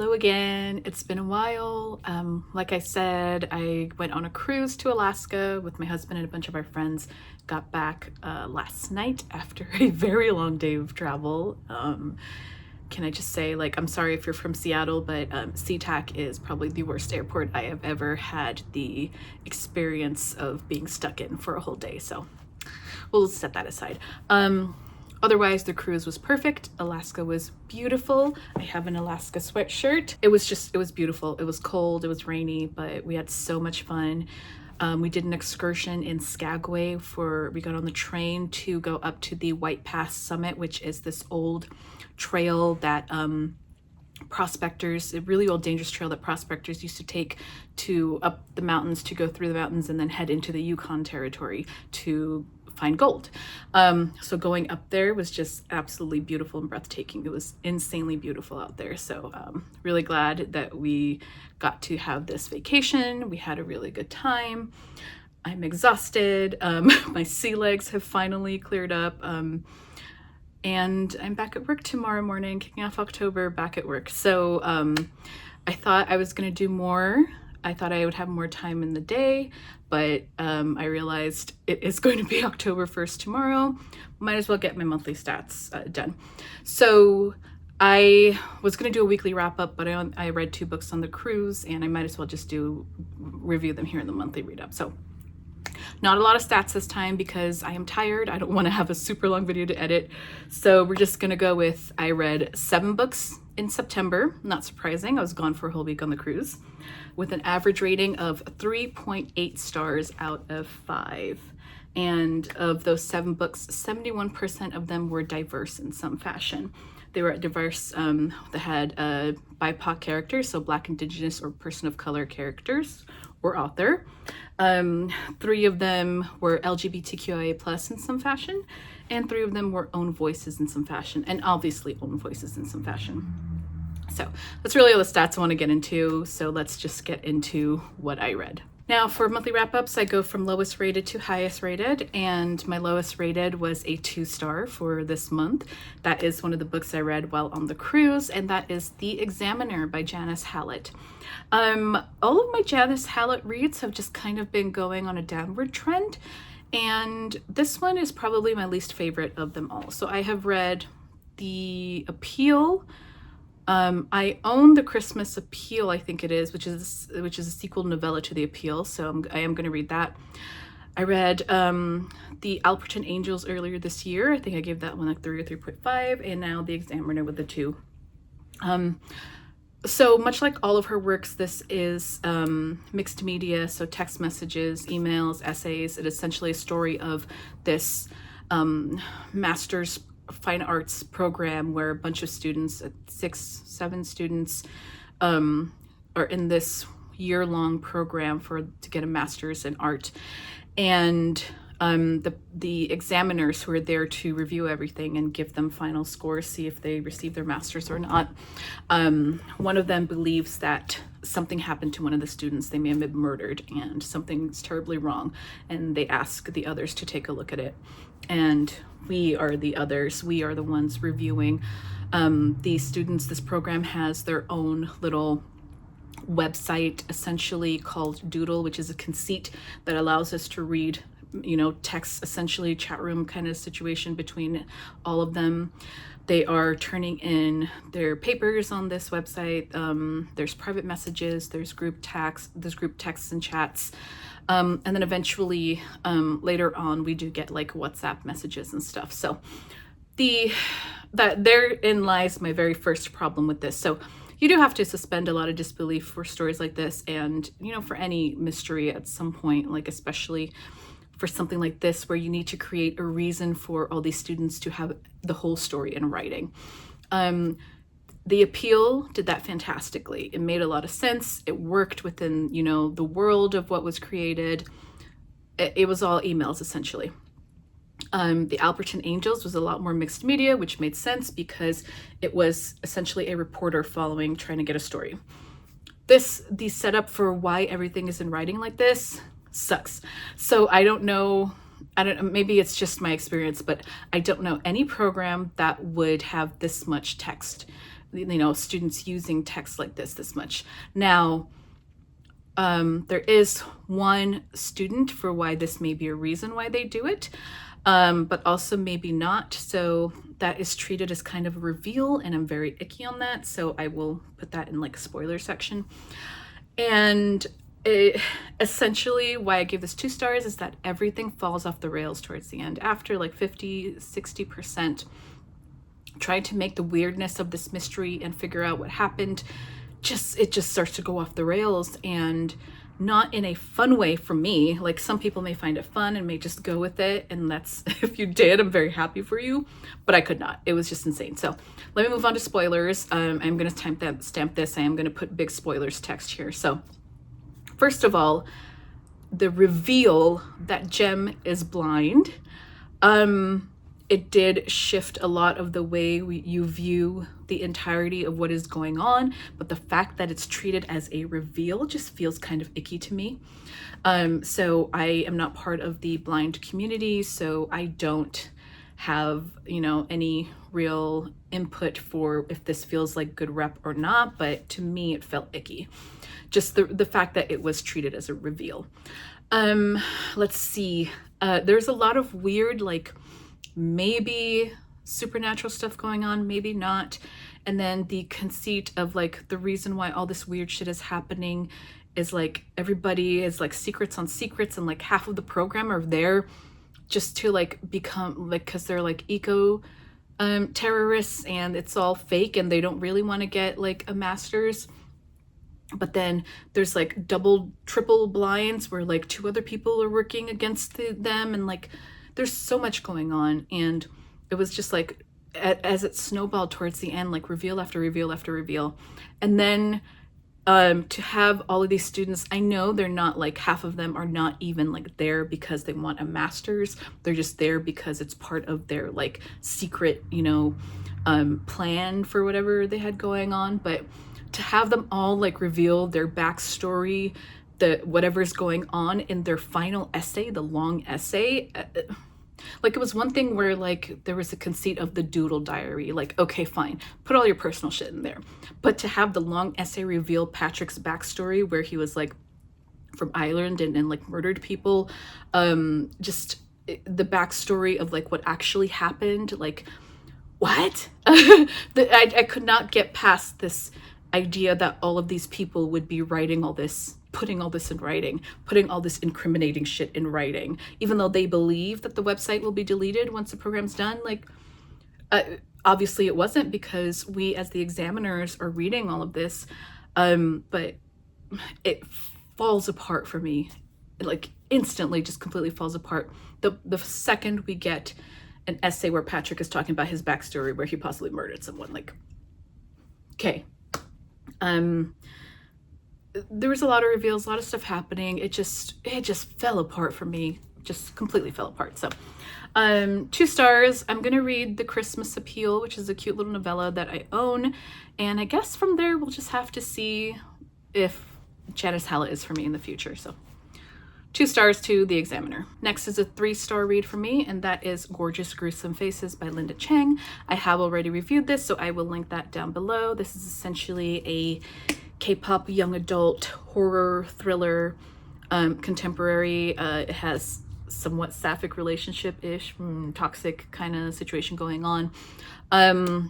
Hello again. It's been a while. Like I said, I went on a cruise to Alaska with my husband and a bunch of our friends. Got back last night after a very long day of travel. Can I just say, like, I'm sorry if you're from Seattle, but SeaTac is probably the worst airport I have ever had the experience of being stuck in for a whole day. So we'll set that aside. Otherwise, the cruise was perfect. Alaska was beautiful. I have an Alaska sweatshirt. It was beautiful. It was cold, it was rainy, but we had so much fun. We did an excursion in Skagway we got on the train to go up to the White Pass Summit, which is this old trail that prospectors, a really old dangerous trail that prospectors used to take to up the mountains, to go through the mountains and then head into the Yukon territory to find gold. So going up there was just absolutely beautiful and breathtaking. It was insanely beautiful out there. So really glad that we got to have this vacation. We had a really good time. I'm exhausted. My sea legs have finally cleared up. And I'm back at work tomorrow morning, kicking off October, back at work. So I thought I was gonna do more. I thought I would have more time in the day, but I realized it is going to be October 1st tomorrow. Might as well get my monthly stats done. So I was gonna do a weekly wrap up, but I read 2 books on the cruise, and I might as well just review them here in the monthly read up. So not a lot of stats this time because I am tired. I don't want to have a super long video to edit. So we're just gonna go with, I read 7 books in September. Not surprising, I was gone for a whole week on the cruise, with an average rating of 3.8 stars out of 5. And of those 7 books, 71% of them were diverse in some fashion. They were diverse, they had BIPOC characters, so Black, Indigenous, or person of color characters or author. 3 of them were LGBTQIA+ in some fashion, and 3 of them were own voices in some fashion, and obviously own voices in some fashion. So that's really all the stats I want to get into, so let's just get into what I read. Now for monthly wrap-ups, I go from lowest rated to highest rated, and my lowest rated was a 2-star for this month. That is one of the books I read while on the cruise, and that is The Examiner by Janice Hallett. All of my Janice Hallett reads have just kind of been going on a downward trend, and this one is probably my least favorite of them all. So I have read The Appeal. I own The Christmas Appeal, I think it is, which is a sequel novella to The Appeal, so I am going to read that. I read The Alperton Angels earlier this year. I think I gave that one a 3 or 3.5, and now The Examiner with a 2. So much like all of her works, this is mixed media, so text messages, emails, essays. It is essentially a story of this master's fine arts program where a bunch of students, 6-7 students, are in this year-long program to get a master's in art. And the examiners who are there to review everything and give them final scores, see if they receive their master's or not. One of them believes that something happened to one of the students. They may have been murdered and something's terribly wrong. And they ask the others to take a look at it. And we are the others. We are the ones reviewing. These students, this program has their own little website essentially called Doodle, which is a conceit that allows us to read, text, essentially chat room kind of situation between all of them. They are turning in their papers on this website. There's private messages, there's group texts and chats. And then eventually later on we do get like WhatsApp messages and stuff. So therein lies my very first problem with this. So you do have to suspend a lot of disbelief for stories like this, and for any mystery at some point, like especially for something like this where you need to create a reason for all these students to have the whole story in writing. The Appeal did that fantastically. It made a lot of sense. It worked within, the world of what was created. It was all emails essentially. The Alperton Angels was a lot more mixed media, which made sense because it was essentially a reporter trying to get a story. The setup for why everything is in writing like this sucks. So I don't know, maybe it's just my experience, but I don't know any program that would have this much text students using text like this much. Now, there is one student for why this may be a reason why they do it, but also maybe not. So that is treated as kind of a reveal, and I'm very icky on that. So I will put that in like spoiler section. And essentially why I give this 2 stars is that everything falls off the rails towards the end. After like 50-60% trying to make the weirdness of this mystery and figure out what happened, it just starts to go off the rails, and not in a fun way for me. Like, some people may find it fun and may just go with it, and that's, if you did, I'm very happy for you, but I could not. It was just insane. So let me move on to spoilers. I'm going to stamp this. I am going to put big spoilers text here. So first of all, the reveal that Jem is blind, it did shift a lot of the way you view the entirety of what is going on, but the fact that it's treated as a reveal just feels kind of icky to me. So I am not part of the blind community, so I don't have, any real input for if this feels like good rep or not, but to me it felt icky. Just the fact that it was treated as a reveal. Let's see. There's a lot of weird, like, maybe supernatural stuff going on, maybe not. And then the conceit of like the reason why all this weird shit is happening is like everybody is like secrets on secrets, and like half of the program are there just to like become like, because they're like eco terrorists, and it's all fake, and they don't really want to get like a master's. But then there's like double, triple blinds where like 2 other people are working against them, and like there's so much going on. And it was just like, as it snowballed towards the end, like reveal after reveal after reveal. And then to have all of these students, I know they're not like, half of them are not even like there because they want a master's. They're just there because it's part of their like secret, plan for whatever they had going on. But to have them all like reveal their backstory, whatever's going on in their final essay, the long essay, like, it was one thing where like there was a conceit of the doodle diary, like, okay, fine, put all your personal shit in there. But to have the long essay reveal Patrick's backstory, where he was like from Ireland and like murdered people, just the backstory of like what actually happened, like, what? I could not get past this idea that all of these people would be writing all this, putting all this in writing, putting all this incriminating shit in writing, even though they believe that the website will be deleted once the program's done. Like, obviously it wasn't, because we as the examiners are reading all of this, but it falls apart for me. It, like, instantly just completely falls apart the second we get an essay where Patrick is talking about his backstory, where he possibly murdered someone. Like, okay. There was a lot of reveals, a lot of stuff happening. It just fell apart for me, just completely fell apart. So 2 stars. I'm gonna read The Christmas Appeal, which is a cute little novella that I own, and I guess from there we'll just have to see if Janice Hallett is for me in the future. So 2 stars to The Examiner. Next is a 3-star read for me, and that is Gorgeous, Gruesome Faces by Linda Cheng. I have already reviewed this, so I will link that down below. This is essentially a K-pop young adult horror thriller, contemporary. It has somewhat sapphic relationship-ish, toxic kind of situation going on.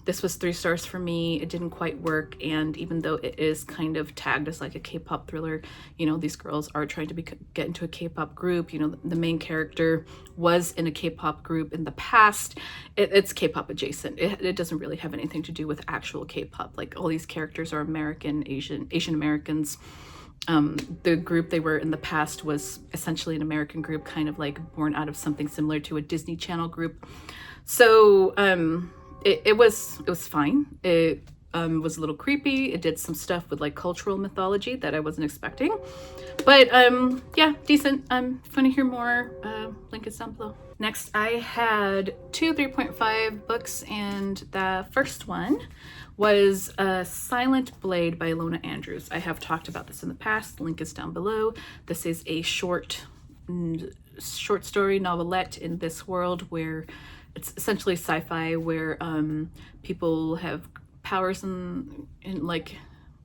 This was 3 stars for me. It didn't quite work, and even though it is kind of tagged as like a K-pop thriller, these girls are trying to get into a K-pop group. The main character was in a K-pop group in the past. It's K-pop adjacent. It doesn't really have anything to do with actual K-pop. Like, all these characters are American, Asian Americans. The group they were in the past was essentially an American group, kind of like born out of something similar to a Disney Channel group. So it was fine. It was a little creepy. It did some stuff with like cultural mythology that I wasn't expecting, but yeah, decent. If you want to hear more, link is down below. Next, I had 2 3.5 books, and the first one was Silent Blade by Ilona Andrews. I have talked about this in the past. Link is down below. This is a short story novelette in this world where it's essentially sci-fi, where people have powers in like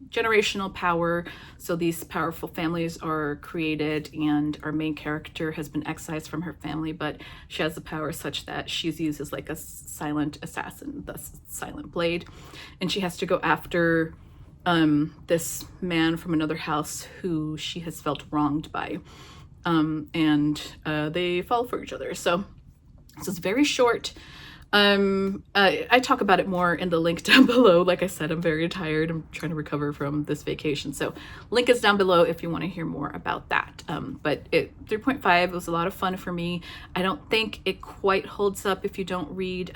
generational power. So these powerful families are created, and our main character has been excised from her family, but she has the power such that she's used as like a silent assassin, thus silent blade, and she has to go after this man from another house who she has felt wronged by, and they fall for each other. So this is very short. I talk about it more in the link down below. Like I said, I'm very tired. I'm trying to recover from this vacation. So link is down below if you want to hear more about that. But 3.5 was a lot of fun for me. I don't think it quite holds up if you don't read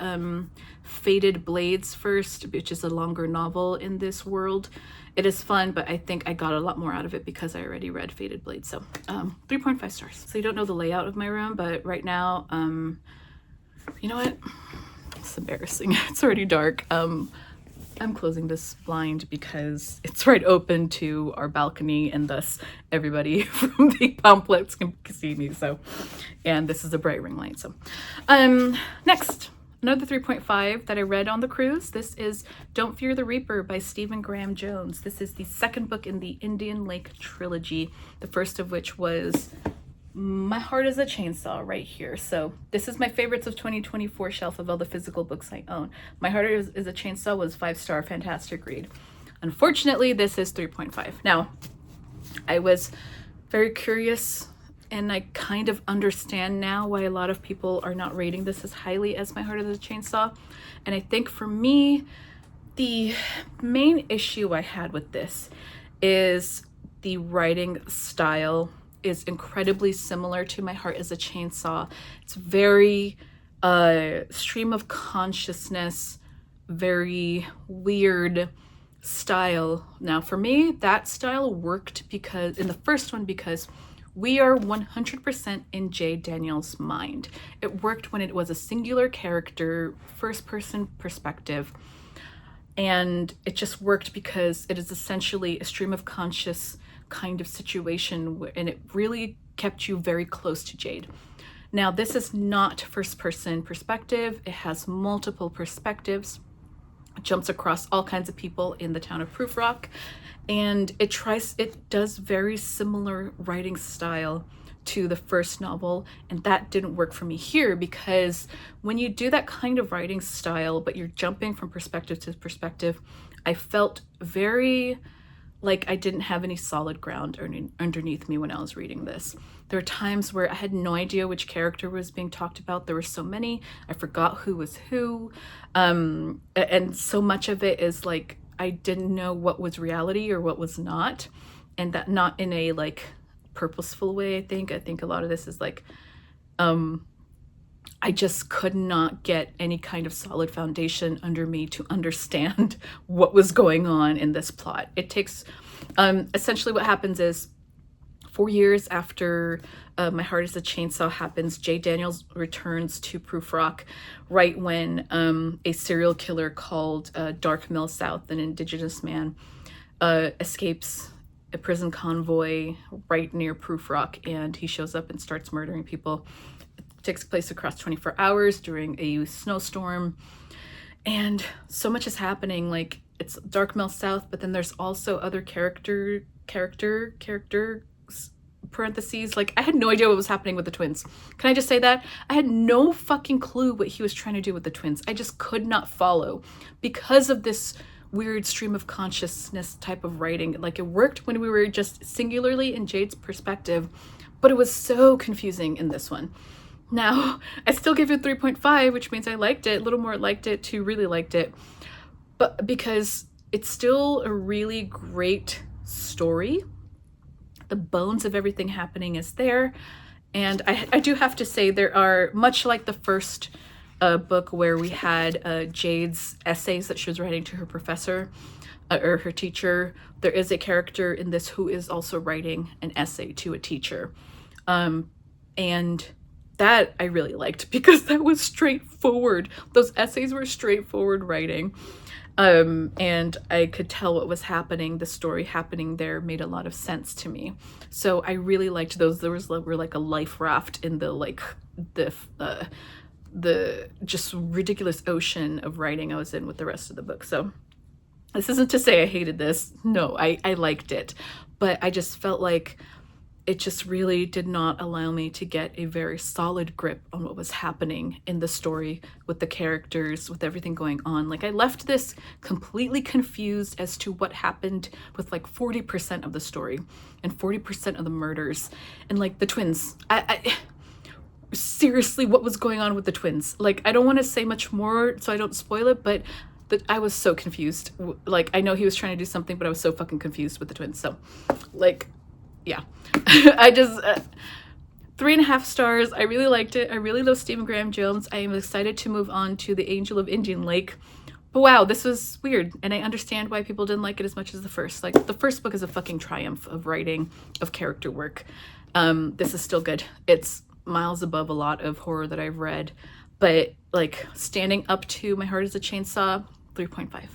Fated Blades first, which is a longer novel in this world. It is fun, but I think I got a lot more out of it because I already read Fated Blades. So 3.5 stars. So you don't know the layout of my room, but right now, you know what? It's embarrassing. It's already dark. I'm closing this blind because it's right open to our balcony, and thus everybody from the complex can see me. So, and this is a bright ring light. So, next, another 3.5 that I read on the cruise. This is Don't Fear the Reaper by Stephen Graham Jones. This is the second book in the Indian Lake trilogy. The first of which was My Heart is a Chainsaw right here. So this is my favorites of 2024 shelf of all the physical books I own. My Heart is a Chainsaw was 5-star, fantastic read. Unfortunately, this is 3.5. Now, I was very curious, and I kind of understand now why a lot of people are not rating this as highly as My Heart is a Chainsaw. And I think for me, the main issue I had with this is the writing style is incredibly similar to My Heart is a Chainsaw. It's very stream of consciousness, very weird style. Now for me, that style worked because in the first one, because we are 100% in Jade Daniels' mind. It worked when it was a singular character, first person perspective, and it just worked because it is essentially a stream of conscious kind of situation, and it really kept you very close to Jade. Now, this is not first person perspective. It has multiple perspectives. It jumps across all kinds of people in the town of Proof Rock, and it does very similar writing style to the first novel, and that didn't work for me here, because when you do that kind of writing style but you're jumping from perspective to perspective, I felt very like I didn't have any solid ground underneath me when I was reading this. There were times where I had no idea which character was being talked about. There were so many, I forgot who was who. And so much of it is like, I didn't know what was reality or what was not. And that not in a like purposeful way, I think. I think a lot of this is like, I just could not get any kind of solid foundation under me to understand what was going on in this plot. It takes, essentially what happens is 4 years after My Heart is a Chainsaw happens, Jade Daniels returns to Proof Rock right when a serial killer called Dark Mill South, an indigenous man, escapes a prison convoy right near Proof Rock, and he shows up and starts murdering people. Takes place across 24 hours during a snowstorm, and so much is happening. Like, it's Dark Mill South, but then there's also other characters, parentheses. Like, I had no idea what was happening with the twins. Can I just say that? I had no fucking clue what he was trying to do with the twins. I just could not follow because of this weird stream of consciousness type of writing. Like, it worked when we were just singularly in Jade's perspective, but it was so confusing in this one. Now, I still give it 3.5, which means I liked it, a little more liked it to really liked it, but because it's still a really great story. The bones of everything happening is there, and I do have to say there are, much like the first book where we had Jade's essays that she was writing to her professor or her teacher, there is a character in this who is also writing an essay to a teacher, and that I really liked because that was straightforward. Those essays were straightforward writing. And I could tell what was happening. The story happening there made a lot of sense to me. So I really liked those. There were like a life raft in the like the just ridiculous ocean of writing I was in with the rest of the book. So This isn't to say I hated this. No, I liked it. But I just felt like it just really did not allow me to get a very solid grip on what was happening in the story with the characters, with everything going on. Like, I left this completely confused as to what happened with like 40% of the story and 40% of the murders and like the twins. I seriously, what was going on with the twins? Like, I don't want to say much more so I don't spoil it, but I was so confused. Like, I know he was trying to do something, but I was so fucking confused with the twins. So, like, yeah. I just 3.5 stars. I really liked it. I really love Stephen Graham Jones. I am excited to move on to The Angel of Indian Lake. But wow, this was weird, and I understand why people didn't like it as much as the first. Like, the first book is a fucking triumph of writing, of character work. This is still good. It's miles above a lot of horror that I've read, but like standing up to My Heart is a Chainsaw, 3.5.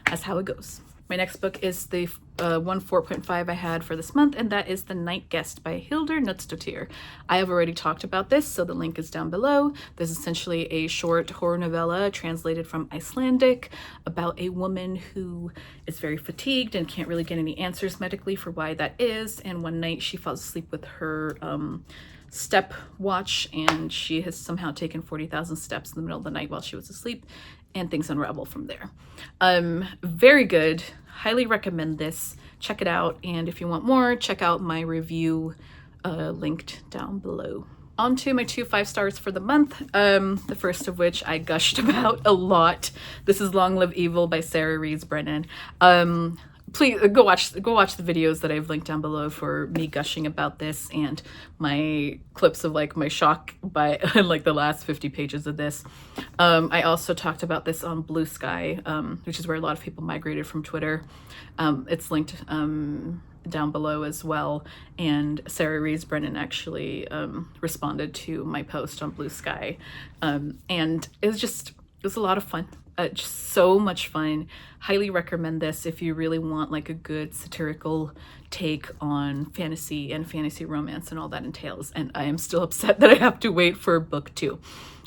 That's how it goes. My next book is the one 4.5 I had for this month, and that is The Night Guest by Hildur Knutsdottir. I have already talked about this, so the link is down below. This is essentially a short horror novella translated from Icelandic about a woman who is very fatigued and can't really get any answers medically for why that is, and one night she falls asleep with her step watch, and she has somehow taken 40,000 steps in the middle of the night while she was asleep, and things unravel from there. Very good. Highly recommend this. Check it out, and if you want more, check out my review linked down below. On to my 2 5 stars for the month, the first of which I gushed about a lot. This is Long Live Evil by Rees, Brennan. Please go watch the videos that I've linked down below for me gushing about this, and my clips of like my shock by like the last 50 pages of this. I also talked about this on Blue Sky, which is where a lot of people migrated from Twitter. It's linked down below as well, and Rees Brennan actually responded to my post on Blue Sky, and it was a lot of fun. Just so much fun. Highly recommend this if you really want like a good satirical take on fantasy and fantasy romance and all that entails. And I am still upset that I have to wait for book 2.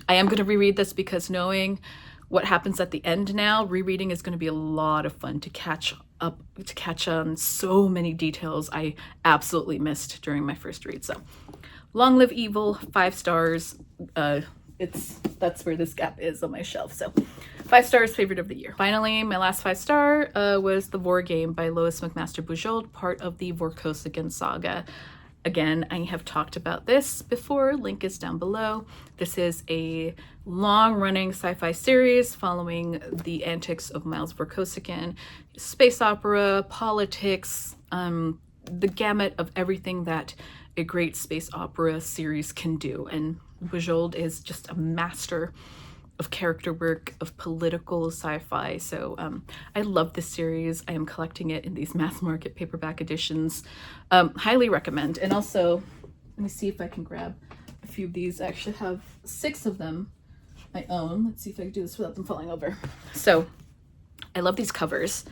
I am going to reread this because knowing what happens at the end now, rereading is going to be a lot of fun to catch up, to catch on so many details I absolutely missed during my first read. So Long Live Evil, 5 stars. That's where this gap is on my shelf. So 5 stars, favorite of the year. Finally, my last 5 star was the Vor Game by Lois McMaster Bujold, part of the Vorkosigan saga. Again, I have talked about this before, link is down below. This is a long-running sci-fi series following the antics of Miles Vorkosigan, space opera, politics, the gamut of everything that a great space opera series can do. And Bujold is just a master of character work, of political sci-fi. So I love this series. I am collecting it in these mass market paperback editions. Highly recommend. And also, let me see if I can grab a few of these. I actually have 6 of them I own. Let's see if I can do this without them falling over. So I love these covers.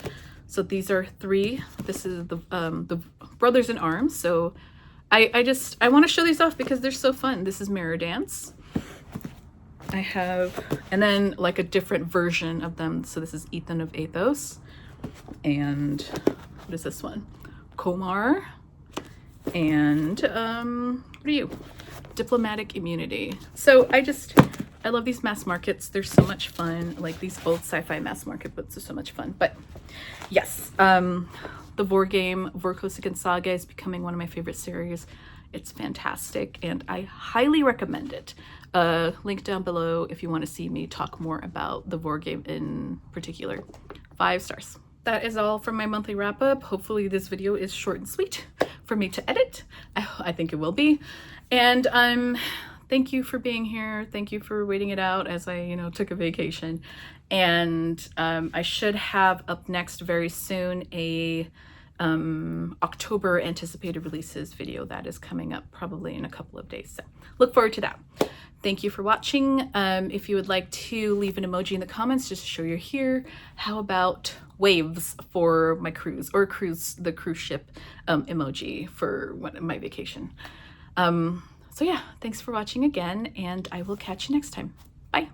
So these are 3. This is the Brothers in Arms. So I want to show these off because they're so fun. This is Mirror Dance. I have, and then like a different version of them. So this is Ethan of Athos. And what is this one? Komar. And what are you? Diplomatic Immunity. So I love these mass markets. They're so much fun. Like these old sci-fi mass market books are so much fun. But yes, the Vor Game, Vorkosigan Saga is becoming one of my favorite series. It's fantastic, and I highly recommend it. Link down below if you want to see me talk more about the Vor Game in particular. 5 stars. That is all from my monthly wrap-up. Hopefully this video is short and sweet for me to edit. I think it will be. And thank you for being here. Thank you for waiting it out as I, took a vacation. And I should have up next very soon a October anticipated releases video that is coming up probably in a couple of days. So look forward to that. Thank you for watching. If you would like to leave an emoji in the comments just to show you're here. How about waves for my cruise, or the cruise ship emoji for my vacation. So yeah, thanks for watching again, and I will catch you next time. Bye.